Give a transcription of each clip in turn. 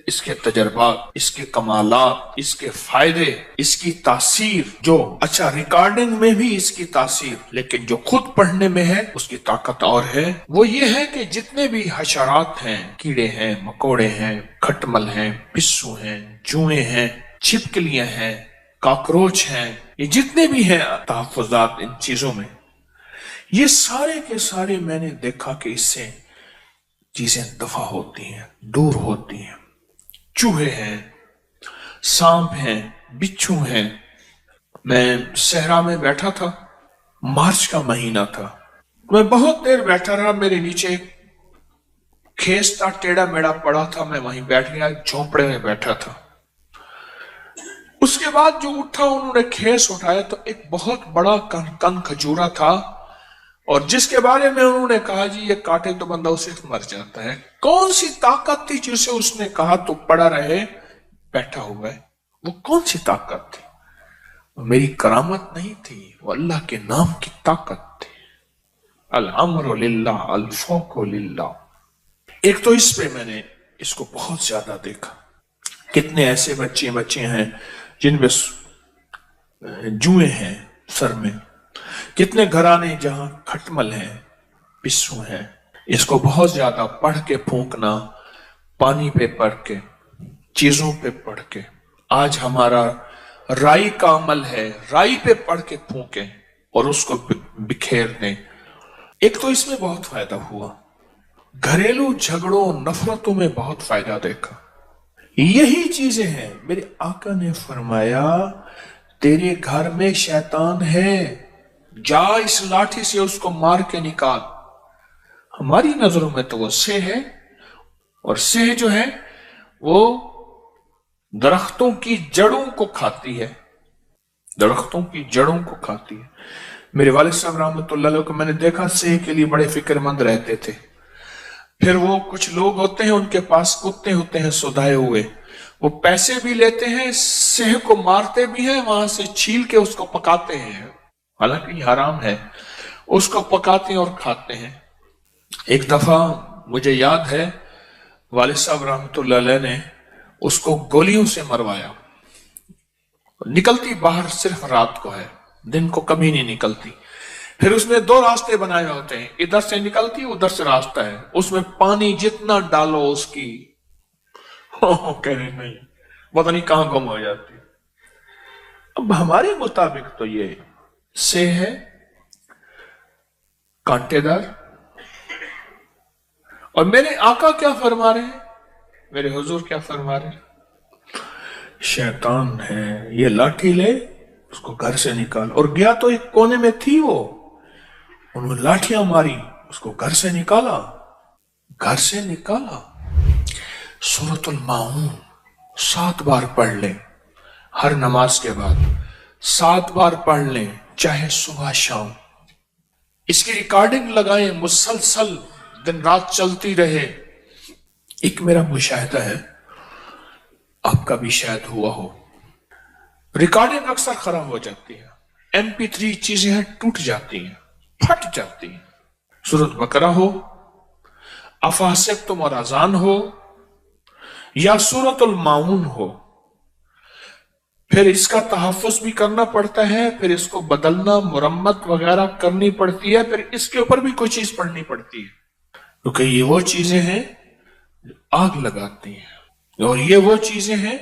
اس کے تجربات، اس کے کمالات، اس کے فائدے، اس کی تاثیر، جو اچھا ریکارڈنگ میں بھی اس کی تاثیر، لیکن جو خود پڑھنے میں ہے اس کی طاقت اور ہے۔ وہ یہ ہے کہ جتنے بھی حشرات ہیں، کیڑے ہیں، مکوڑے ہیں، کھٹمل ہیں، پسو ہیں، جوئیں ہیں، چھپکلیاں ہیں، کاکروچ ہیں، یہ جتنے بھی ہیں تحفظات ان چیزوں میں، یہ سارے کے سارے میں نے دیکھا کہ اس سے چیزیں دفع ہوتی ہیں، دور ہوتی ہیں۔ چوہے ہیں، سانپ ہیں، بچھو ہیں۔ میں صحرا میں بیٹھا تھا، مارچ کا مہینہ تھا، میں بہت دیر بیٹھا رہا، میرے نیچے کھیس تھا، ٹیڑھا میڑا پڑا تھا، میں وہیں بیٹھ گیا، جھونپڑے میں بیٹھا تھا۔ اس کے بعد جو اٹھا، انہوں نے کھیس اٹھایا تو ایک بہت بڑا کن کھجورا تھا، اور جس کے بارے میں انہوں نے کہا جی یہ کاٹے تو بندہ اسے مر جاتا ہے۔ کون سی طاقت تھی جسے اس نے کہا تو پڑا رہے بیٹھا ہوا ہے؟ وہ کون سی طاقت تھی؟ وہ میری کرامت نہیں تھی، وہ اللہ کے نام کی طاقت تھی۔ الامر للہ الفوق للہ۔ ایک تو اس پہ میں نے اس کو بہت زیادہ دیکھا، کتنے ایسے بچے ہیں جن پہ جوئیں ہیں سر میں، کتنے گھرانے جہاں کھٹمل ہیں، پسو ہیں۔ اس کو بہت زیادہ پڑھ کے پھونکنا، پانی پہ پڑھ کے، چیزوں پہ پڑھ کے۔ آج ہمارا رائی کا عمل ہے، رائی پہ پڑھ کے پھونکیں اور اس کو بکھیر دیں۔ ایک تو اس میں بہت فائدہ ہوا، گھریلو جھگڑوں نفرتوں میں بہت فائدہ دیکھا۔ یہی چیزیں ہیں، میرے آقا نے فرمایا تیرے گھر میں شیطان ہے، جا اس لاٹھی سے اس کو مار کے نکال۔ ہماری نظروں میں تو وہ سہ ہے، اور سہ جو ہے وہ درختوں کی جڑوں کو کھاتی ہے، درختوں کی جڑوں کو کھاتی ہے۔ میرے والد صاحب رحمۃ اللہ علیہ کو میں نے دیکھا سہ کے لیے بڑے فکر مند رہتے تھے۔ پھر وہ کچھ لوگ ہوتے ہیں ان کے پاس کتے ہوتے ہیں سودائے ہوئے، وہ پیسے بھی لیتے ہیں، سہ کو مارتے بھی ہیں، وہاں سے چھیل کے اس کو پکاتے ہیں، حالانکہ یہ حرام ہے، اس کو پکاتے ہیں اور کھاتے ہیں۔ ایک دفعہ مجھے یاد ہے والد صاحب رحمۃ اللہ علیہ نے اس کو گولیوں سے مروایا، نکلتی باہر صرف رات کو ہے، دن کو کبھی نہیں نکلتی۔ پھر اس نے دو راستے بنائے ہوتے ہیں، ادھر سے نکلتی ادھر سے راستہ ہے، اس میں پانی جتنا ڈالو اس کی کہنے نہیں پتہ نہیں کہاں گم ہو جاتی۔ اب ہمارے مطابق تو یہ سے ہے کانٹے دار، اور میرے آقا کیا فرما رہے ہیں، میرے حضور کیا فرما رہے ہیں؟ شیطان ہے، یہ لاٹھی لے اس کو گھر سے نکال۔ اور گیا تو ایک کونے میں تھی، وہ انہوں نے لاٹھیاں ماری، اس کو گھر سے نکالا، گھر سے نکالا۔ سورۃ الماعون 7 بار پڑھ لیں، ہر نماز کے بعد 7 بار پڑھ لیں، چاہے صبح شام۔ اس کی ریکارڈنگ لگائیں، مسلسل دن رات چلتی رہے۔ ایک میرا مشاہدہ ہے، آپ کا بھی شاید ہوا ہو، ریکارڈنگ اکثر خراب ہو جاتی ہے، MP3 چیزیں ہیں ٹوٹ جاتی ہیں، پھٹ جاتی ہیں۔ سورۃ بقرہ ہو، افحسبتم اور اذان ہو، یا سورۃ الماعون ہو، پھر اس کا تحفظ بھی کرنا پڑتا ہے، پھر اس کو بدلنا، مرمت وغیرہ کرنی پڑتی ہے، پھر اس کے اوپر بھی کوئی چیز پڑھنی پڑتی ہے، کیونکہ یہ وہ چیزیں ہیں جو آگ لگاتی ہیں، اور یہ وہ چیزیں ہیں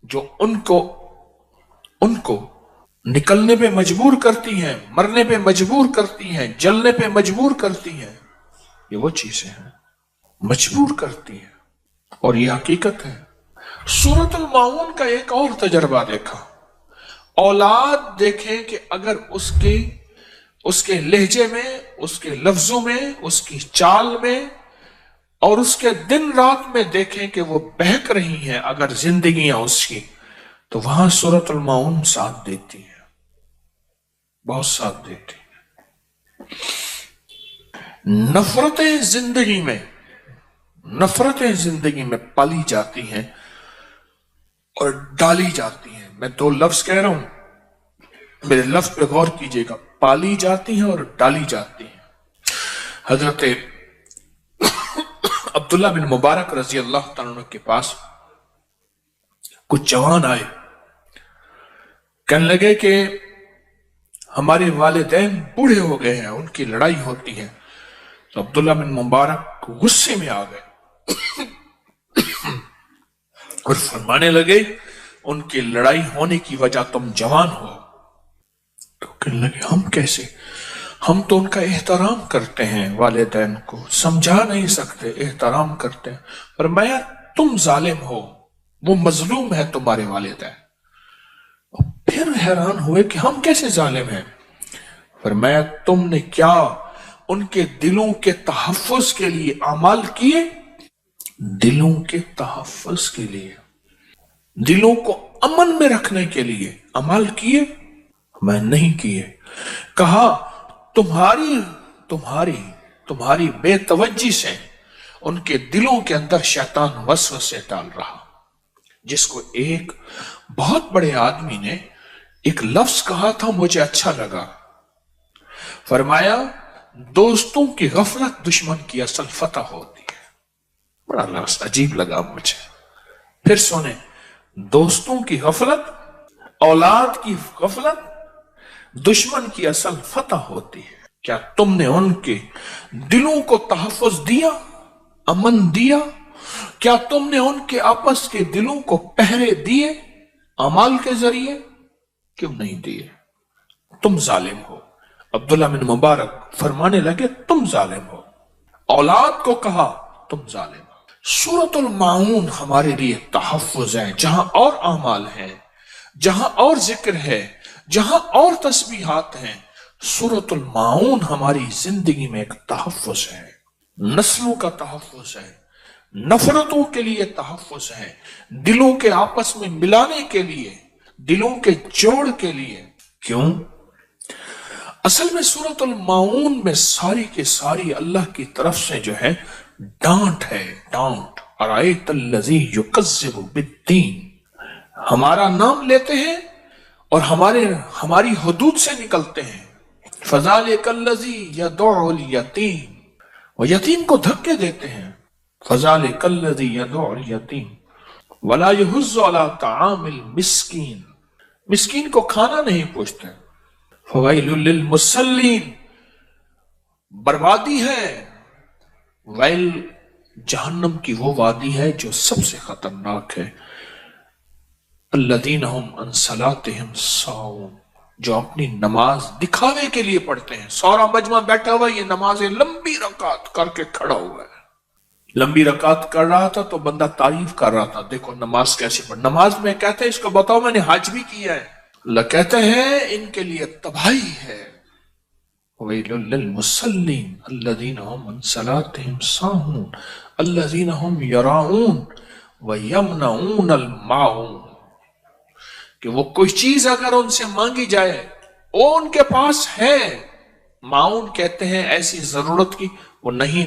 جو ان کو نکلنے پہ مجبور کرتی ہیں، مرنے پہ مجبور کرتی ہیں، جلنے پہ مجبور کرتی ہیں۔ یہ وہ چیزیں ہیں مجبور کرتی ہیں، اور یہ حقیقت ہے۔ سورۃ الماعون کا ایک اور تجربہ دیکھا، اولاد دیکھیں کہ اگر اس کے لہجے میں، اس کے لفظوں میں، اس کی چال میں، اور اس کے دن رات میں دیکھیں کہ وہ بہک رہی ہیں اگر زندگیاں اس کی، تو وہاں سورۃ الماعون ساتھ دیتی ہے، بہت ساتھ دیتی ہے۔ نفرتیں زندگی میں پالی جاتی ہیں اور ڈالی جاتی ہیں۔ میں 2 لفظ کہہ رہا ہوں، میرے لفظ پہ غور کیجئے گا، پالی جاتی ہیں اور ڈالی جاتی ہیں۔ حضرت عبداللہ بن مبارک رضی اللہ تعالیٰ عنہ کے پاس کچھ جوان آئے، کہنے لگے کہ ہمارے والدین بوڑھے ہو گئے ہیں، ان کی لڑائی ہوتی ہے۔ تو عبداللہ بن مبارک غصے میں آ گئے اور فرمانے لگے ان کی لڑائی ہونے کی وجہ تم جوان ہو۔ تو کہنے لگے ہم کیسے، ہم تو ان کا احترام کرتے ہیں، والدین کو سمجھا نہیں سکتے، احترام کرتے ہیں۔ فرمایا تم ظالم ہو، وہ مظلوم ہے تمہارے والدین۔ پھر حیران ہوئے کہ ہم کیسے ظالم ہیں؟ فرمایا تم نے کیا ان کے دلوں کے تحفظ کے لیے اعمال کیے؟ دلوں کے تحفظ کے لیے، دلوں کو امن میں رکھنے کے لیے عمل کیے؟ میں نہیں کیے۔ کہا تمہاری بے توجہی سے ان کے دلوں کے اندر شیطان وسوسے ڈال رہا، جس کو ایک بہت بڑے آدمی نے ایک لفظ کہا تھا، مجھے اچھا لگا۔ فرمایا دوستوں کی غفلت دشمن کی اصل فتح ہوتی ہے۔ بڑا لفظ عجیب لگا مجھے۔ پھر سنیں، دوستوں کی غفلت، اولاد کی غفلت دشمن کی اصل فتح ہوتی ہے۔ کیا تم نے ان کے دلوں کو تحفظ دیا، امن دیا؟ کیا تم نے ان کے آپس کے دلوں کو پہرے دیے اعمال کے ذریعے؟ کیوں نہیں دیے؟ تم ظالم ہو۔ عبداللہ بن مبارک فرمانے لگے تم ظالم ہو۔ اولاد کو کہا تم ظالم ہو۔ سورۃ الماعون ہمارے لیے تحفظ ہے، جہاں اور اعمال ہیں، جہاں اور ذکر ہے، جہاں اور تسبیحات ہیں، سورۃ الماعون ہماری زندگی میں ایک تحفظ ہے، نسلوں کا تحفظ ہے، نفرتوں کے لیے تحفظ ہے، دلوں کے آپس میں ملانے کے لیے، دلوں کے جوڑ کے لیے۔ کیوں؟ اصل میں سورۃ الماعون میں ساری کی ساری اللہ کی طرف سے جو ہے ڈانٹ ہے، ڈانٹ۔ ارائیت الذی یکذب بالدین، ہمارا نام لیتے ہیں اور ہماری حدود سے نکلتے ہیں۔ فذالک الذی یدعو الیتیم، وہ یتیم کو دھکے دیتے ہیں۔ فذالک الذی یدعو الیتیم ولا یحض علی طعام المسکین، مسکین کو کھانا نہیں پوچھتے۔ فویل للمصلین، بربادی ہے، ویل جہنم کی وہ وادی ہے جو سب سے خطرناک ہے۔ الذین هم عن صلاتهم ساہون، جو اپنی نماز دکھاوے کے لیے پڑھتے ہیں۔ سورا مجمع بیٹھا ہوا، یہ نماز لمبی رکعت کر کے کھڑا ہوا ہے، لمبی رکعت کر رہا تھا تو بندہ تعریف کر رہا تھا، دیکھو نماز کیسی پڑھ۔ نماز میں کہتے ہیں اس کو بتاؤ میں نے حج بھی کیا ہے۔ اللہ کہتے ہیں ان کے لیے تباہی ہے۔ ویل للمصلین الذین هم عن صلاتهم ساہون الذین هم یراؤون ویمنعون الماعون، کہ وہ کوئی چیز اگر ان سے مانگی جائے وہ ان کے پاس ہے، معاون کہتے ہیں ایسی ضرورت کی، وہ نہیں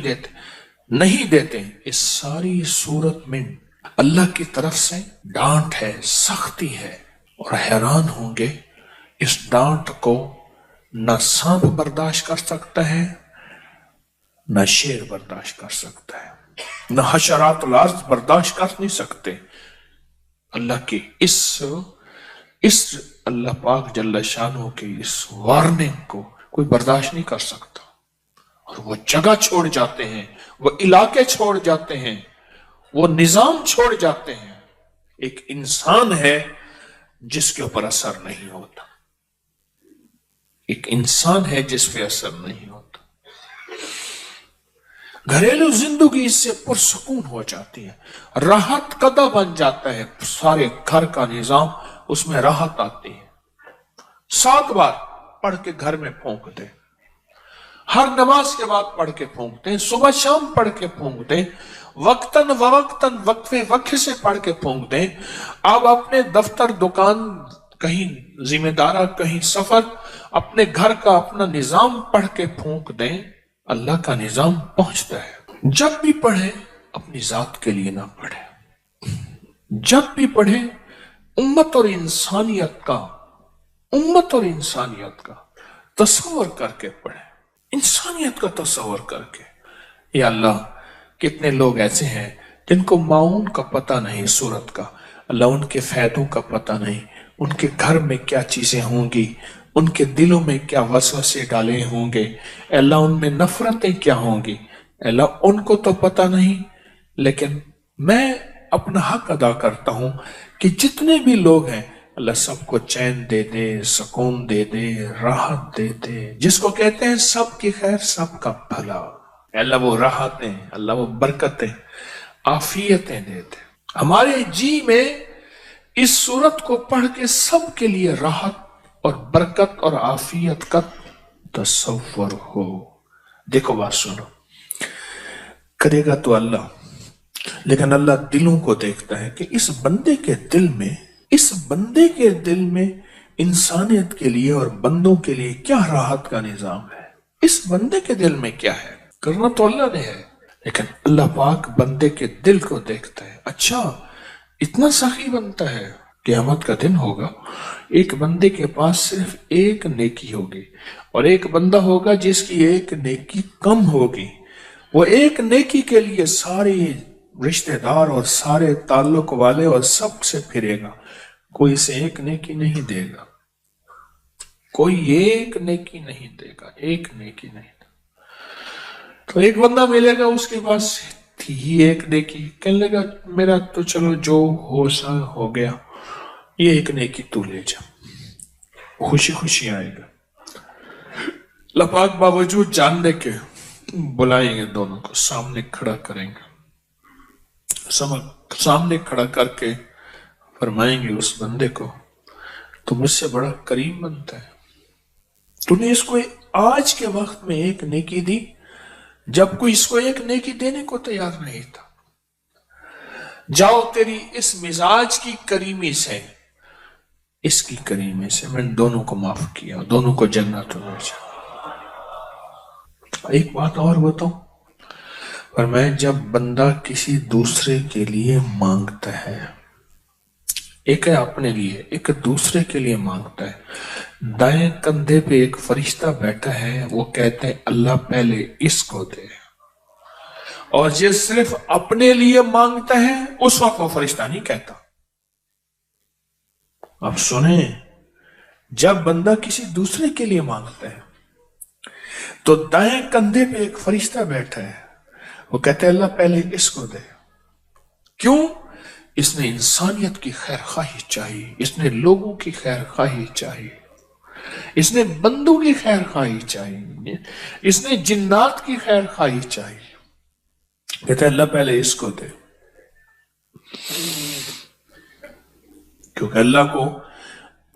دیتے۔ اس ساری صورت میں اللہ کی طرف سے ڈانٹ ہے، سختی ہے، اور حیران ہوں گے اس ڈانٹ کو نہ سانپ برداشت کر سکتا ہے، نہ شیر برداشت کر سکتا ہے، نہ حشرات الارض برداشت کر نہیں سکتے۔ اللہ کی اس اللہ پاک جل شانہ کی اس وارننگ کو کوئی برداشت نہیں کر سکتا، اور وہ جگہ چھوڑ جاتے ہیں، وہ علاقے چھوڑ جاتے ہیں، وہ نظام چھوڑ جاتے ہیں۔ ایک انسان ہے جس کے اوپر اثر نہیں ہوتا، ایک انسان ہے جس پہ اثر نہیں ہوتا۔ گھریلو زندگی اس سے پرسکون ہو جاتی ہے، راحت قدہ بن جاتا ہے، سارے گھر کا نظام اس میں راحت آتی ہے۔ 7 بار پڑھ کے گھر میں پھونک دیں، ہر نماز کے بعد پڑھ کے پھونک دیں، صبح شام پڑھ کے پھونک دیں، وقتاً وقتاً وقفے سے پڑھ کے پھونک دیں۔ آپ اپنے دفتر، دکان، کہیں ذمہ دارہ، کہیں سفر، اپنے گھر کا اپنا نظام پڑھ کے پھونک دیں، اللہ کا نظام پہنچتا ہے۔ جب بھی پڑھیں اپنی ذات کے لیے نہ پڑھیں، جب بھی پڑھیں امت اور انسانیت کا تصور کر کے پڑھیں، انسانیت کا تصور کر کے۔ یا اللہ کتنے لوگ ایسے ہیں جن کو معاون کا پتہ نہیں سورت کا، اللہ ان کے فائدوں کا پتہ نہیں، ان کے گھر میں کیا چیزیں ہوں گی، ان کے دلوں میں کیا وسوسے ڈالے ہوں گے، اللہ ان میں نفرتیں کیا ہوں گی، اللہ ان کو تو پتہ نہیں۔ لیکن میں اپنا حق ادا کرتا ہوں کہ جتنے بھی لوگ ہیں اللہ سب کو چین دے دے، سکون دے دے، راحت دے دے، جس کو کہتے ہیں سب کی خیر سب کا بھلا، اللہ وہ راحتیں، اللہ وہ برکتیں، عافیتیں دے دے۔ ہمارے جی میں اس صورت کو پڑھ کے سب کے لیے راحت اور برکت اور عافیت کا تصور ہو۔ دیکھو بات سنو، کرے گا تو اللہ، لیکن اللہ دلوں کو دیکھتا ہے کہ اس بندے کے دل میں انسانیت کے لیے اور بندوں کے لیے کیا راحت کا نظام ہے، اس بندے کے دل میں کیا ہے۔ کرنا تو اللہ نے ہے، لیکن اللہ پاک بندے کے دل کو دیکھتا ہے۔ اچھا اتنا سخی بنتا ہے، قیامت کا دن ہوگا، ایک بندے کے پاس صرف ایک نیکی ہوگی اور ایک بندہ ہوگا جس کی ایک نیکی کم ہوگی، وہ ایک نیکی کے لیے سارے رشتہ دار اور سارے تعلق والے اور سب سے پھرے گا، کوئی سے ایک نیکی نہیں دے گا، کوئی ایک نیکی نہیں دے گا، ایک نیکی نہیں دے گا۔ تو ایک بندہ ملے گا اس کے پاس تھی ہی ایک نیکی، کہنے لگا میرا تو چلو جو ہو سا ہو گیا، یہ ایک نیکی تو لے جا، خوشی خوشی آئے گا۔ اللہ پاک باوجود جاننے کے بلائیں گے، دونوں کو سامنے کھڑا کریں گے، سامنے کھڑا کر کے فرمائیں گے اس بندے کو تو مجھ سے بڑا کریم بنتا ہے، تو نے اس کو آج کے وقت میں ایک نیکی دی جب کوئی اس کو ایک نیکی دینے کو تیار نہیں تھا۔ جاؤ تیری اس مزاج کی کریمی سے، اس کی کریمی سے میں نے دونوں کو معاف کیا، دونوں کو جنت میں بھیجا۔ ایک بات اور بتاؤں، پر میں جب بندہ کسی دوسرے کے لیے مانگتا ہے، ایک ہے اپنے لیے، ایک دوسرے کے لیے مانگتا ہے، دائیں کندھے پہ ایک فرشتہ بیٹھا ہے، وہ کہتے ہیں اللہ پہلے اس کو دے، اور جو صرف اپنے لیے مانگتا ہے اس وقت وہ فرشتہ نہیں کہتا۔ اب سنیں، جب بندہ کسی دوسرے کے لیے مانگتا ہے تو دائیں کندھے پہ ایک فرشتہ بیٹھا ہے، وہ کہتے ہیں اللہ پہلے اس کو دے۔ کیوں؟ اس نے انسانیت کی خیر خواہی چاہیے، اس نے لوگوں کی خیر خواہی چاہیے، اس نے بندوں کی خیر خواہی چاہیے، اس نے جنات کی خیر خواہی چاہیے، کہتے ہیں اللہ پہلے اس کو دے، کیونکہ اللہ کو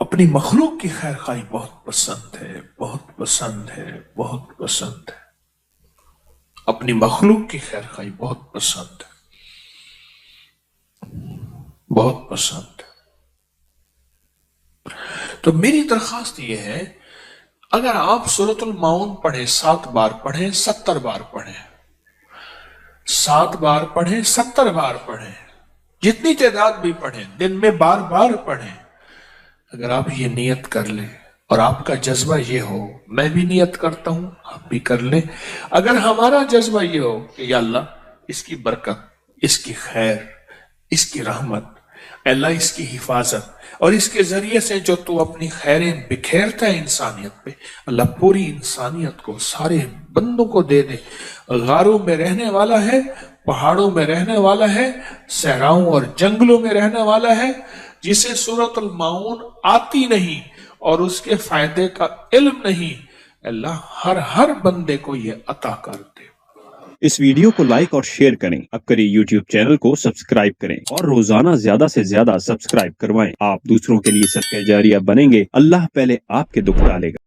اپنی مخلوق کی خیر خواہی بہت پسند ہے، بہت پسند ہے، بہت پسند ہے، اپنی مخلوق کی خیر خواہی بہت پسند ہے، بہت پسند ہے۔ تو میری درخواست یہ ہے، اگر آپ سورۃ المعون پڑھیں 7 بار پڑھیں، 70 بار پڑھیں، 7 بار پڑھیں، 70 بار پڑھیں، جتنی تعداد بھی پڑھیں، دن میں بار بار پڑھیں، اگر آپ یہ نیت کر لیں اور آپ کا جذبہ یہ ہو، میں بھی نیت کرتا ہوں، آپ بھی کر لیں، اگر ہمارا جذبہ یہ ہو کہ یا اللہ اس کی برکت، اس کی خیر، اس کی رحمت، اللہ اس کی حفاظت، اور اس کے ذریعے سے جو تو اپنی خیریں بکھیرتا ہے انسانیت پہ، اللہ پوری انسانیت کو، سارے بندوں کو دے دے۔ غاروں میں رہنے والا ہے، پہاڑوں میں رہنے والا ہے، صحراؤں اور جنگلوں میں رہنے والا ہے، جسے سورۃ المعون آتی نہیں اور اس کے فائدے کا علم نہیں، اللہ ہر بندے کو یہ عطا کر دے۔ اس ویڈیو کو لائک اور شیئر کریں، اب کریں یوٹیوب چینل کو سبسکرائب کریں اور روزانہ زیادہ سے زیادہ سبسکرائب کروائیں۔ آپ دوسروں کے لیے صدقہ جاریہ بنیں گے، اللہ پہلے آپ کے دکھ ڈالے گا۔